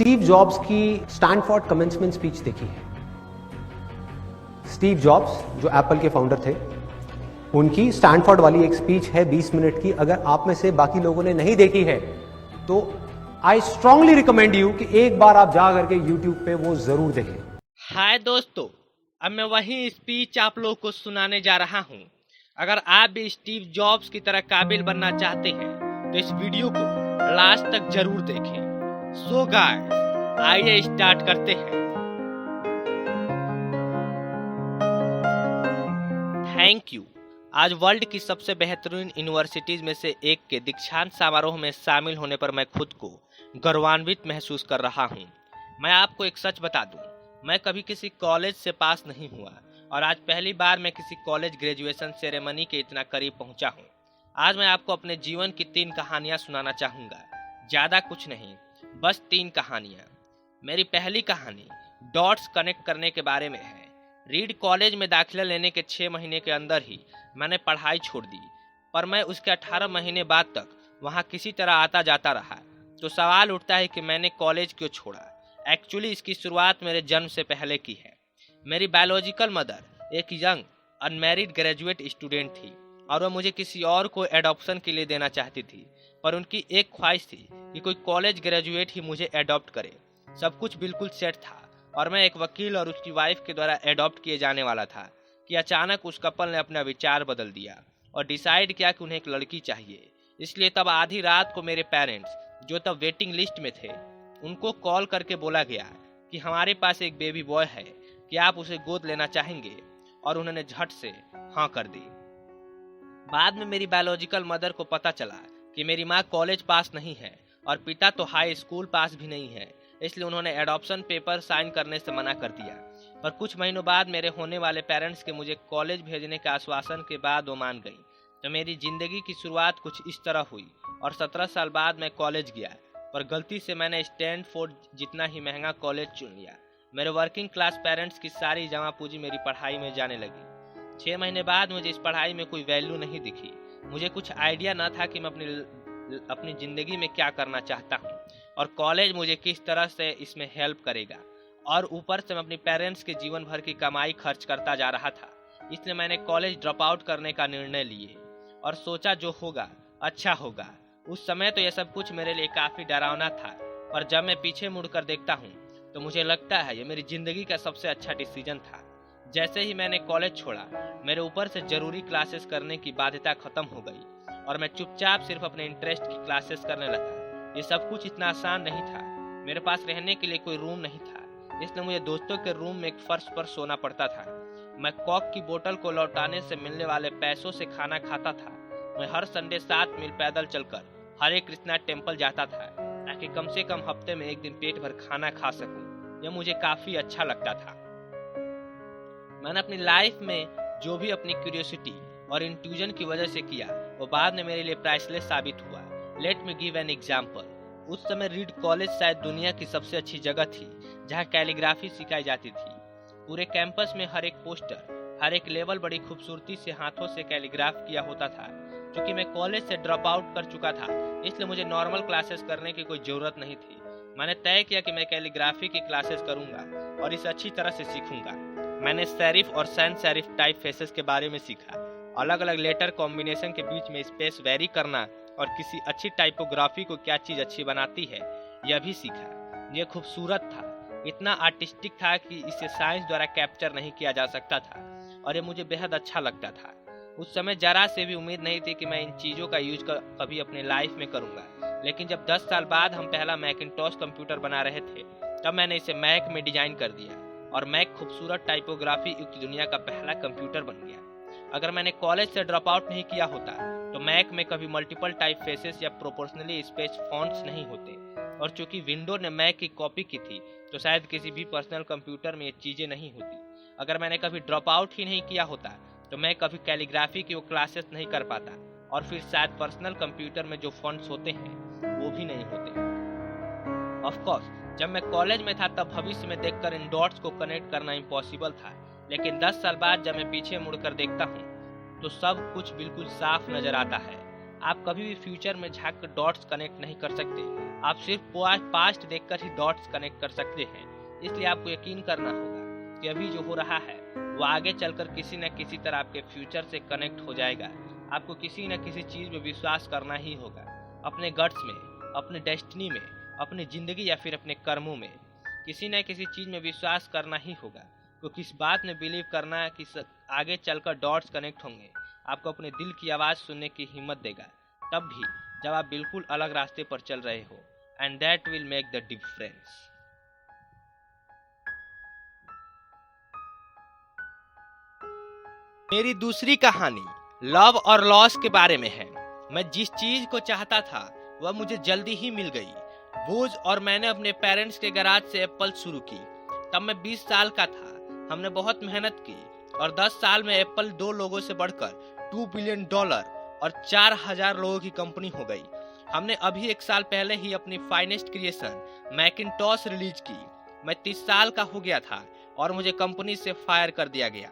Steve jobs की Stanford commencement speech देखी है? स्टीव जॉब्स जो एप्पल के फाउंडर थे, उनकी स्टैनफोर्ड वाली एक स्पीच है 20 मिनट की। अगर आप में से बाकी लोगों ने नहीं देखी है तो आई स्ट्रांगली रिकमेंड यू कि एक बार आप जा करके यूट्यूब पे वो जरूर देखें। हाय दोस्तों, अब मैं वही स्पीच आप लोग को सुनाने जा रहा हूँ। अगर आप भी स्टीव जॉब्स की तरह काबिल बनना चाहते हैं तो इस वीडियो को लास्ट तक जरूर देखें। सो गाइस, आइए स्टार्ट करते हैं। Thank you. आज वर्ल्ड की सबसे बेहतरीन यूनिवर्सिटीज में से एक के दीक्षांत समारोह में शामिल होने पर मैं खुद को गौरवान्वित महसूस कर रहा हूँ। मैं आपको एक सच बता दूं, मैं कभी किसी कॉलेज से पास नहीं हुआ और आज पहली बार मैं किसी कॉलेज ग्रेजुएशन सेरेमनी के इतना करीब पहुंचा हूं। आज मैं आपको अपने जीवन की 3 कहानियां सुनाना चाहूंगा। ज़्यादा कुछ नहीं, बस 3 कहानियां। मेरी पहली कहानी डॉट्स कनेक्ट करने के बारे में है। रीड कॉलेज में दाखिला लेने के 6 महीने के अंदर ही मैंने पढ़ाई छोड़ दी, पर मैं उसके 18 महीने बाद तक वहाँ किसी तरह आता जाता रहा। तो सवाल उठता है कि मैंने कॉलेज क्यों छोड़ा। एक्चुअली इसकी शुरुआत मेरे जन्म से पहले की है। मेरी बायोलॉजिकल मदर एक यंग अनमैरिड ग्रेजुएट स्टूडेंट थी और वह मुझे किसी और को एडॉप्शन के लिए देना चाहती थी, पर उनकी एक ख्वाहिश थी कि कोई कॉलेज ग्रेजुएट ही मुझे एडॉप्ट करे। सब कुछ बिल्कुल सेट था और मैं एक वकील और उसकी वाइफ के द्वारा एडॉप्ट किए जाने वाला था कि अचानक उस कपल ने अपना विचार बदल दिया और डिसाइड किया कि उन्हें एक लड़की चाहिए। इसलिए तब आधी रात को मेरे पेरेंट्स, जो तब वेटिंग लिस्ट में थे, उनको कॉल करके बोला गया कि हमारे पास एक बेबी बॉय है, कि आप उसे गोद लेना चाहेंगे, और उन्होंने झट से हाँ कर दी। बाद में मेरी बायोलॉजिकल मदर को पता चला कि मेरी माँ कॉलेज पास नहीं है और पिता तो हाई स्कूल पास भी नहीं है, इसलिए उन्होंने एडॉप्शन पेपर साइन करने से मना कर दिया। पर कुछ महीनों बाद मेरे होने वाले पेरेंट्स के मुझे कॉलेज भेजने के आश्वासन के बाद वो मान गई। तो मेरी जिंदगी की शुरुआत कुछ इस तरह हुई और 17 साल बाद मैं कॉलेज गया, पर गलती से मैंने स्टैनफोर्ड जितना ही महंगा कॉलेज चुन लिया। मेरे वर्किंग क्लास पेरेंट्स की सारी जमा पूंजी मेरी पढ़ाई में जाने लगी। 6 महीने बाद मुझे इस पढ़ाई में कोई वैल्यू नहीं दिखी। मुझे कुछ आइडिया न था कि मैं अपनी ज़िंदगी में क्या करना चाहता हूँ और कॉलेज मुझे किस तरह से इसमें हेल्प करेगा। और ऊपर से मैं अपनी पेरेंट्स के जीवन भर की कमाई खर्च करता जा रहा था। इसलिए मैंने कॉलेज ड्रॉप आउट करने का निर्णय लिए और सोचा जो होगा अच्छा होगा। उस समय तो यह सब कुछ मेरे लिए काफ़ी डरावना था, पर जब मैं पीछे मुड़कर देखता हूँ तो मुझे लगता है ये मेरी ज़िंदगी का सबसे अच्छा डिसीजन था। जैसे ही मैंने कॉलेज छोड़ा, मेरे ऊपर से ज़रूरी क्लासेस करने की बाध्यता ख़त्म हो गई और मैं चुपचाप सिर्फ अपने इंटरेस्ट की क्लासेस करने लगा। ये सब कुछ इतना आसान नहीं था। मेरे पास रहने के लिए कोई रूम नहीं था, इसलिए मुझे दोस्तों के रूम में एक फर्श पर सोना पड़ता था। मैं कॉक की बोतल को लौटाने से मिलने वाले पैसों से खाना खाता था। मैं हर संडे 7 मील पैदल चलकर हरे कृष्णा टेम्पल जाता था ताकि कम से कम हफ्ते में एक दिन पेट भर खाना खा सकूं। यह मुझे काफ़ी अच्छा लगता था। मैंने अपनी लाइफ में जो भी अपनी क्यूरियोसिटी और इंट्यूजन की वजह से किया, वो बाद में मेरे लिए प्राइसलेस साबित हुआ। Let me give an example. उस समय रीड कॉलेज शायद दुनिया की सबसे अच्छी जगह थी जहाँ कैलीग्राफी सिखाई जाती थी। पूरे कैंपस में हर एक पोस्टर, हर एक लेवल बड़ी खूबसूरती से हाथों से कैलीग्राफ किया होता था। क्योंकि मैं कॉलेज से ड्रॉप आउट कर चुका था, इसलिए मुझे नॉर्मल क्लासेस करने की कोई ज़रूरत नहीं थी। मैंने तय किया कि मैं कैलीग्राफी की क्लासेस करूंगा और इसे अच्छी तरह से सीखूंगा। मैंने सेरिफ और सैन सेरिफ टाइप फेसेस के बारे में सीखा, अलग अलग लेटर कॉम्बिनेशन के बीच में स्पेस वेरी करना और किसी अच्छी टाइपोग्राफी को क्या चीज़ अच्छी बनाती है यह भी सीखा। यह खूबसूरत था, इतना आर्टिस्टिक था कि इसे साइंस द्वारा कैप्चर नहीं किया जा सकता था और यह मुझे बेहद अच्छा लगता था। उस समय जरा से भी उम्मीद नहीं थी कि मैं इन चीज़ों का यूज कभी अपने लाइफ में करूंगा। लेकिन जब 10 साल बाद हम पहला मैकिंटॉश कंप्यूटर बना रहे थे, तब मैंने इसे मैक में डिजाइन कर दिया और मैक खूबसूरत टाइपोग्राफी युक्त दुनिया का पहला कंप्यूटर बन गया। अगर मैंने कॉलेज से ड्रॉप आउट नहीं किया होता तो मैक में कभी मल्टीपल टाइप फेसेस या प्रोपोर्शनली स्पेस फॉन्ट्स नहीं होते, और चूंकि विंडो ने मैक की कॉपी की थी तो शायद किसी भी पर्सनल कंप्यूटर में ये चीज़ें नहीं होती। अगर मैंने कभी ड्रॉप आउट ही नहीं किया होता तो मैं कभी कैलीग्राफी की वो क्लासेस नहीं कर पाता, और फिर शायद पर्सनल कंप्यूटर में जो फॉन्ट्स होते हैं वो भी नहीं होते। ऑफ कोर्स जब मैं कॉलेज में था तब भविष्य में देखकर इन डॉट्स को कनेक्ट करना इम्पॉसिबल था, लेकिन 10 साल बाद जब मैं पीछे मुड़कर देखता हूँ तो सब कुछ बिल्कुल साफ नजर आता है। आप कभी भी फ्यूचर में झांक कर डॉट्स कनेक्ट नहीं कर सकते। आप सिर्फ पास्ट देखकर ही डॉट्स कनेक्ट कर सकते हैं। इसलिए आपको यकीन करना होगा कि अभी जो हो रहा है वो आगे चलकर किसी न किसी तरह आपके फ्यूचर से कनेक्ट हो जाएगा। आपको किसी न किसी चीज में विश्वास करना ही होगा, अपने गट्स में, अपने डेस्टिनी में, अपनी जिंदगी या फिर अपने कर्मों में। किसी न किसी चीज में विश्वास करना ही होगा। तो किस बात में बिलीव करना है कि आगे चलकर डॉट्स कनेक्ट होंगे, आपको अपने दिल की आवाज सुनने की हिम्मत देगा, तब भी जब आप बिल्कुल अलग रास्ते पर चल रहे हो। And that will make the difference. मेरी दूसरी कहानी लव और लॉस के बारे में है। मैं जिस चीज को चाहता था वह मुझे जल्दी ही मिल गई, बोझ, और मैंने अपने पेरेंट्स के गैराज से एप्पल शुरू की। तब मैं 20 साल का था। हमने बहुत मेहनत की और 10 साल में एप्पल 2 लोगों से बढ़कर $2 बिलियन और 4000 लोगों की कंपनी हो गई। हमने अभी 1 साल पहले ही अपनी फाइनेस्ट क्रिएशन मैकिंटॉश रिलीज की। मैं 30 साल का हो गया था और मुझे कंपनी से फायर कर दिया गया।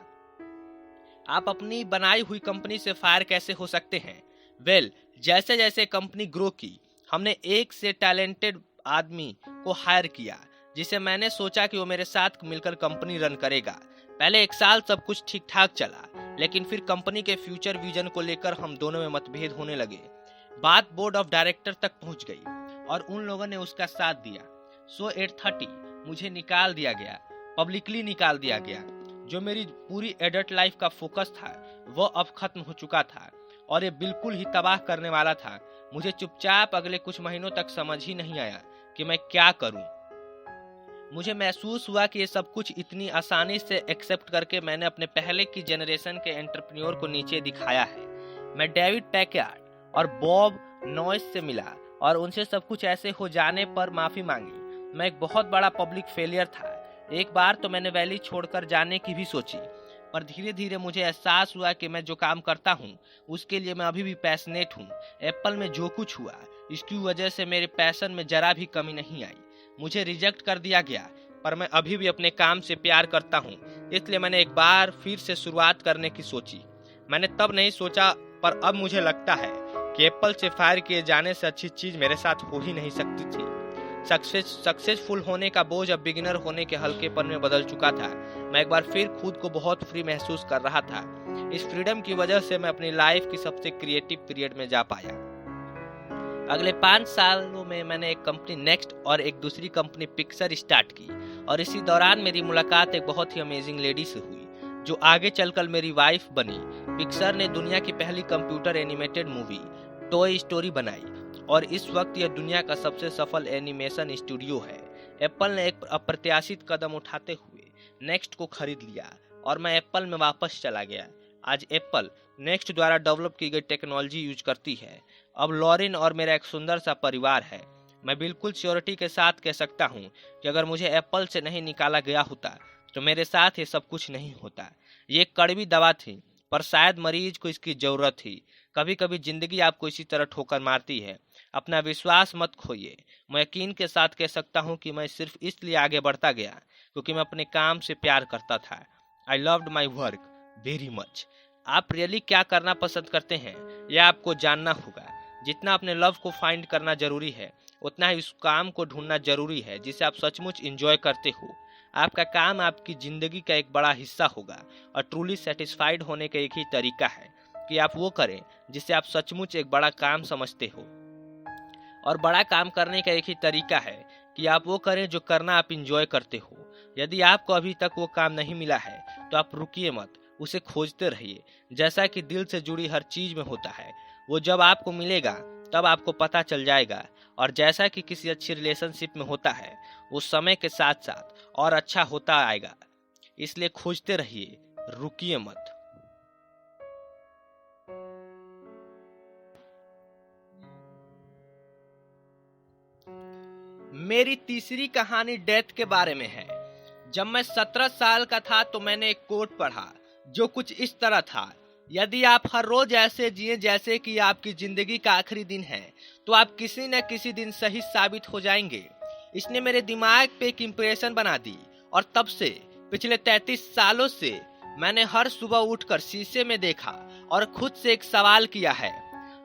आप अपनी बनाई हुई कंपनी से फायर कैसे हो सकते हैं? जैसे जैसे कंपनी ग्रो की, हमने एक से टैलेंटेड आदमी को हायर किया जिसे मैंने सोचा कि वो मेरे साथ मिलकर कंपनी रन करेगा। पहले 1 साल सब कुछ ठीक ठाक चला, लेकिन फिर कंपनी के फ्यूचर विजन को लेकर हम दोनों में मतभेद होने लगे। बात बोर्ड ऑफ डायरेक्टर तक पहुंच गई और उन लोगों ने उसका साथ दिया। सो 8:30 मुझे निकाल दिया गया, पब्लिकली निकाल दिया गया। जो मेरी पूरी एडल्ट लाइफ का फोकस था वो अब खत्म हो चुका था और ये बिल्कुल ही तबाह करने वाला था। मुझे चुपचाप अगले कुछ महीनों तक समझ ही नहीं आया कि मैं क्या करूं। मुझे महसूस हुआ कि ये सब कुछ इतनी आसानी से एक्सेप्ट करके मैंने अपने पहले की जनरेशन के एंटरप्रेन्योर को नीचे दिखाया है। मैं डेविड पैकर्ड और बॉब नॉइस से मिला और उनसे सब कुछ ऐसे हो जाने पर माफी मांगी। मैं एक बहुत बड़ा पब्लिक फेलियर था। एक बार तो मैंने वैली छोड़कर जाने की भी सोची, पर धीरे धीरे मुझे एहसास हुआ कि मैं जो काम करता हूँ उसके लिए मैं अभी भी पैशनेट हूँ। एप्पल में जो कुछ हुआ इसकी वजह से मेरे पैशन में जरा भी कमी नहीं आई। मुझे रिजेक्ट कर दिया गया, पर मैं अभी भी अपने काम से प्यार करता हूँ। इसलिए मैंने एक बार फिर से शुरुआत करने की सोची। मैंने तब नहीं सोचा, पर अब मुझे लगता है कि एप्पल से फायर किए जाने से अच्छी चीज मेरे साथ हो ही नहीं सकती थी। सक्सेसफुल होने का बोझ अब बिगिनर होने के हल्केपन में बदल चुका था। मैं एक बार फिर खुद को बहुत फ्री महसूस कर रहा था। इस फ्रीडम की वजह से मैं अपनी लाइफ की सबसे क्रिएटिव पीरियड में जा पाया। अगले 5 सालों में मैंने एक कंपनी नेक्स्ट और एक दूसरी कंपनी पिक्सर स्टार्ट की और इसी दौरान मेरी मुलाकात एक बहुत ही अमेजिंग लेडी से हुई जो आगे चलकर मेरी वाइफ बनी। पिक्सर ने दुनिया की पहली computer animated movie toy story बनाई और इस वक्त यह दुनिया का सबसे सफल एनिमेशन स्टूडियो है। एप्पल ने एक अप्रत्याशित कदम उठाते हुए नेक्स्ट को खरीद लिया और मैं एप्पल में वापस चला गया। आज एप्पल नेक्स्ट द्वारा डेवलप की गई टेक्नोलॉजी यूज करती है। अब लॉरिन और मेरा एक सुंदर सा परिवार है। मैं बिल्कुल श्योरिटी के साथ कह सकता हूँ कि अगर मुझे एप्पल से नहीं निकाला गया होता तो मेरे साथ ये सब कुछ नहीं होता। ये एक कड़वी दवा थी, पर शायद मरीज को इसकी जरूरत थी। कभी कभी जिंदगी आपको इसी तरह ठोकर मारती है। अपना विश्वास मत खोइए। मैं यकीन के साथ कह सकता हूँ कि मैं सिर्फ इसलिए आगे बढ़ता गया क्योंकि मैं अपने काम से प्यार करता था। I loved my work very much. आप रियली क्या करना पसंद करते हैं यह आपको जानना होगा। जितना अपने लव को फाइंड करना जरूरी है उतना ही उस काम को ढूंढना जरूरी है जिसे आप सचमुच एंजॉय करते हो। आपका काम आपकी जिंदगी का एक बड़ा हिस्सा होगा और ट्रूली सेटिस्फाइड होने का एक ही तरीका है कि आप वो करें जिसे आप सचमुच एक बड़ा काम समझते हो। और बड़ा काम करने का एक ही तरीका है कि आप वो करें जो करना आप इंजॉय करते हो। यदि आपको अभी तक वो काम नहीं मिला है तो आप रुकिए मत, उसे खोजते रहिए। जैसा कि दिल से जुड़ी हर चीज में होता है, वो जब आपको मिलेगा तब आपको पता चल जाएगा। और जैसा कि किसी अच्छी रिलेशनशिप में होता है, वो समय के साथ साथ और अच्छा होता आएगा। इसलिए खोजते रहिए, रुकिए मत। मेरी तीसरी कहानी डेथ के बारे में है। जब मैं 17 साल का था तो मैंने एक कोट पढ़ा जो कुछ इस तरह था, यदि आप हर रोज ऐसे जिए जैसे कि आपकी जिंदगी का आखिरी दिन है तो आप किसी न किसी दिन सही साबित हो जाएंगे। इसने मेरे दिमाग पे एक इम्प्रेशन बना दी और तब से पिछले 33 सालों से मैंने हर सुबह उठकर शीशे में देखा और खुद से एक सवाल किया है,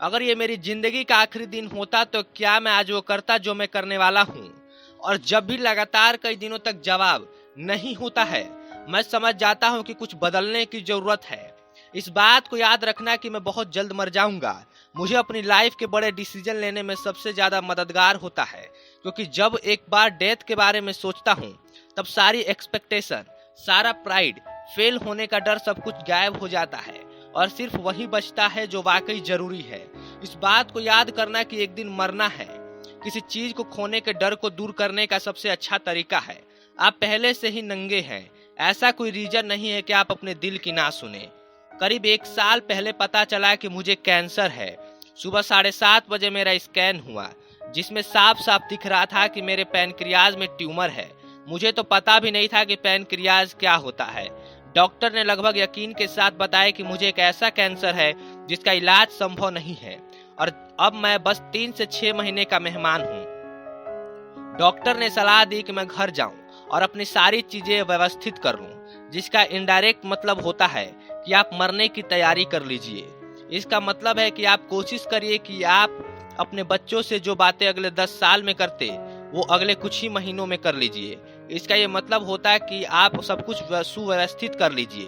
अगर ये मेरी जिंदगी का आखिरी दिन होता तो क्या मैं आज वो करता जो मैं करने वाला हूँ। और जब भी लगातार कई दिनों तक जवाब नहीं होता है, मैं समझ जाता हूँ कि कुछ बदलने की जरूरत है। इस बात को याद रखना कि मैं बहुत जल्द मर जाऊंगा मुझे अपनी लाइफ के बड़े डिसीजन लेने में सबसे ज्यादा मददगार होता है, क्योंकि जब एक बार डेथ के बारे में सोचता हूँ तब सारी एक्सपेक्टेशन, सारा प्राइड, फेल होने का डर, सब कुछ गायब हो जाता है और सिर्फ वही बचता है जो वाकई जरूरी है। इस बात को याद करना कि एक दिन मरना है किसी चीज को खोने के डर को दूर करने का सबसे अच्छा तरीका है। आप पहले से ही नंगे हैं, ऐसा कोई रीजन नहीं है कि आप अपने दिल की ना सुने। करीब 1 साल पहले पता चला कि मुझे कैंसर है। सुबह 7:30 बजे मेरा स्कैन हुआ जिसमें साफ साफ दिख रहा था कि मेरे पैनक्रियाज में ट्यूमर है। मुझे तो पता भी नहीं था कि पैनक्रियाज क्या होता है। डॉक्टर ने लगभग यकीन के साथ बताया कि मुझे एक ऐसा कैंसर है जिसका इलाज संभव नहीं है और अब मैं बस 3 से 6 महीने का मेहमान हूँ। डॉक्टर ने सलाह दी कि मैं घर जाऊं और अपनी सारी चीजें व्यवस्थित कर लूं, जिसका इनडायरेक्ट मतलब होता है कि आप मरने की तैयारी कर लीजिए। इसका मतलब है कि आप कोशिश करिए कि आप अपने बच्चों से जो बातें अगले 10 साल में करते वो अगले कुछ ही महीनों में कर लीजिए। इसका ये मतलब होता है कि आप सब कुछ सुव्यवस्थित कर लीजिए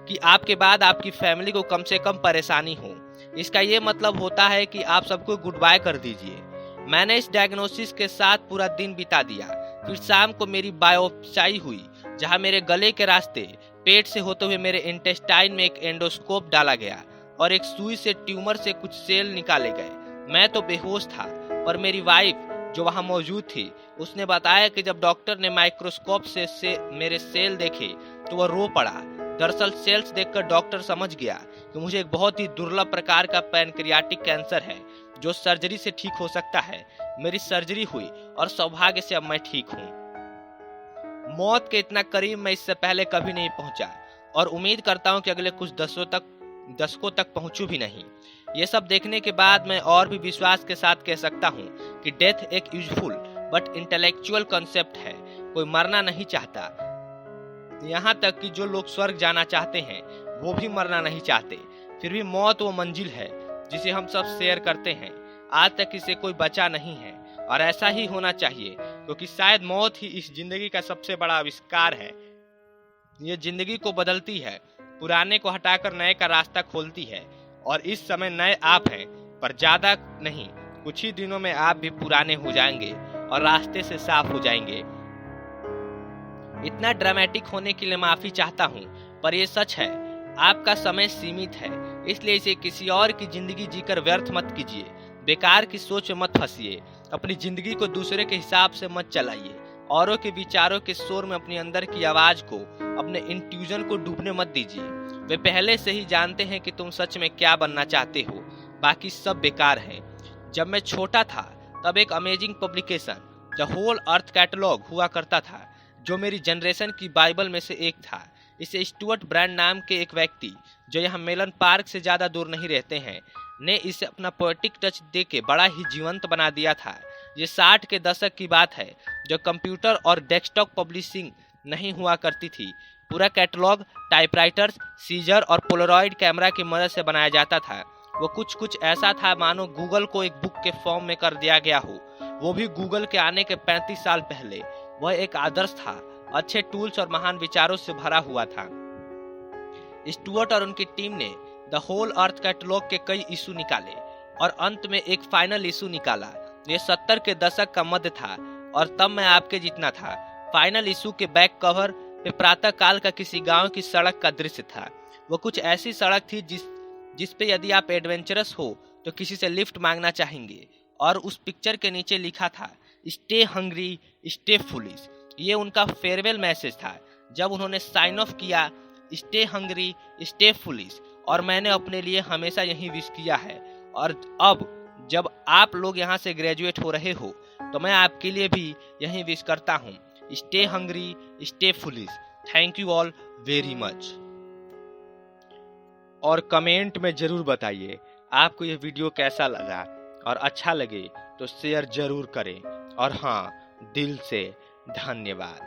कि आपके बाद आपकी फैमिली को कम से कम परेशानी हो। इसका ये मतलब होता है कि आप सबको गुड बाय कर दीजिए। मैंने इस डायग्नोसिस के साथ पूरा दिन बिता दिया। फिर शाम को मेरी बायोप्सी हुई जहां मेरे गले के रास्ते पेट से होते हुए मेरे इंटेस्टाइन में एक एंडोस्कोप डाला गया और एक सुई से ट्यूमर से कुछ सेल निकाले गए। मैं तो बेहोश था, पर मेरी वाइफ जो वहां मौजूद थी उसने बताया कि जब डॉक्टर ने माइक्रोस्कोप से मेरे सेल देखे तो वह रो पड़ा। दरअसल सेल्स देखकर डॉक्टर समझ गया कि मुझे एक बहुत ही दुर्लभ प्रकार का पैनक्रियाटिक कैंसर है जो सर्जरी से ठीक हो सकता है। मेरी सर्जरी हुई और सौभाग्य से अब मैं ठीक हूँ। मौत के इतना करीब मैं इससे पहले कभी नहीं पहुंचा और उम्मीद करता हूं कि अगले कुछ दशकों तक पहुंचूं भी नहीं। ये सब देखने के बाद मैं और भी विश्वास के साथ कह सकता हूं कि डेथ एक यूजफुल बट इंटेलेक्चुअल कॉन्सेप्ट है। कोई मरना नहीं चाहता, यहाँ तक कि जो लोग स्वर्ग जाना चाहते हैं वो भी मरना नहीं चाहते। फिर भी मौत वो मंजिल है जिसे हम सब शेयर करते हैं। आज तक इसे कोई बचा नहीं है और ऐसा ही होना चाहिए, क्योंकि शायद मौत ही इस जिंदगी का सबसे बड़ा आविष्कार है। ये जिंदगी को बदलती है, पुराने को हटाकर नए का रास्ता खोलती है। और इस समय नए आप हैं, पर ज्यादा नहीं, कुछ ही दिनों में आप भी पुराने हो जाएंगे और रास्ते से साफ हो जाएंगे। इतना ड्रामेटिक होने के लिए माफी चाहता हूँ, पर यह सच है। आपका समय सीमित है, इसलिए इसे किसी और की जिंदगी जीकर व्यर्थ मत कीजिए। बेकार की सोच में मत फंसिए। अपनी जिंदगी को दूसरे के हिसाब से मत चलाइए। औरों के विचारों के शोर में अपनी अंदर की आवाज को, अपने इंट्यूजन को डूबने मत दीजिए। वे पहले से ही जानते हैं कि तुम सच में क्या बनना चाहते हो, बाकी सब बेकार है। जब मैं छोटा था तब एक amazing publication the Whole Earth Catalog हुआ करता था, जो मेरी जनरेशन की बाइबल में से एक था। इसे स्टुअर्ट ब्रांड नाम के एक व्यक्ति, जो यहाँ मेलन पार्क से ज्यादा दूर नहीं रहते हैं, ने इसे अपना पोएटिक टच देके बड़ा ही जीवंत बना दिया था। ये 60 के दशक की बात है, जो कंप्यूटर और डेस्कटॉप पब्लिशिंग नहीं हुआ करती थी। पूरा कैटलॉग टाइपराइटर्स, सीजर और पोलरॉइड कैमरा की मदद से बनाया जाता था। वो कुछ ऐसा था मानो गूगल को एक बुक के फॉर्म में कर दिया गया हो, वो भी गूगल के आने के 35 साल पहले। वह एक आदर्श था, अच्छे टूल्स और महान विचारों से भरा हुआ था। स्टुअर्ट और उनकी टीम ने द होल अर्थ कैटलॉग के कई इशू निकाले और अंत में एक फाइनल इशू निकाला। ये 70 के दशक का मध्य था और तब मैं आपके जितना था। फाइनल इशू के बैक कवर पे प्रातः काल का किसी गांव की सड़क का दृश्य था। वो कुछ ऐसी सड़क थी जिस पे यदि आप एडवेंचरस हो तो किसी से लिफ्ट मांगना चाहेंगे, और उस पिक्चर के नीचे लिखा था स्टे हंग्री स्टे फुलिश। ये उनका फेयरवेल मैसेज था जब उन्होंने साइन ऑफ किया स्टे हंग्री स्टे फुलिश, और मैंने अपने लिए हमेशा यही विश किया है। और अब जब आप लोग यहाँ से ग्रेजुएट हो रहे हो तो मैं आपके लिए भी यही विश करता हूँ, stay hungry stay foolish. Thank you all very much. और कमेंट में जरूर बताइए आपको ये वीडियो कैसा लगा, और अच्छा लगे तो शेयर जरूर करें। और हाँ, दिल से धन्यवाद।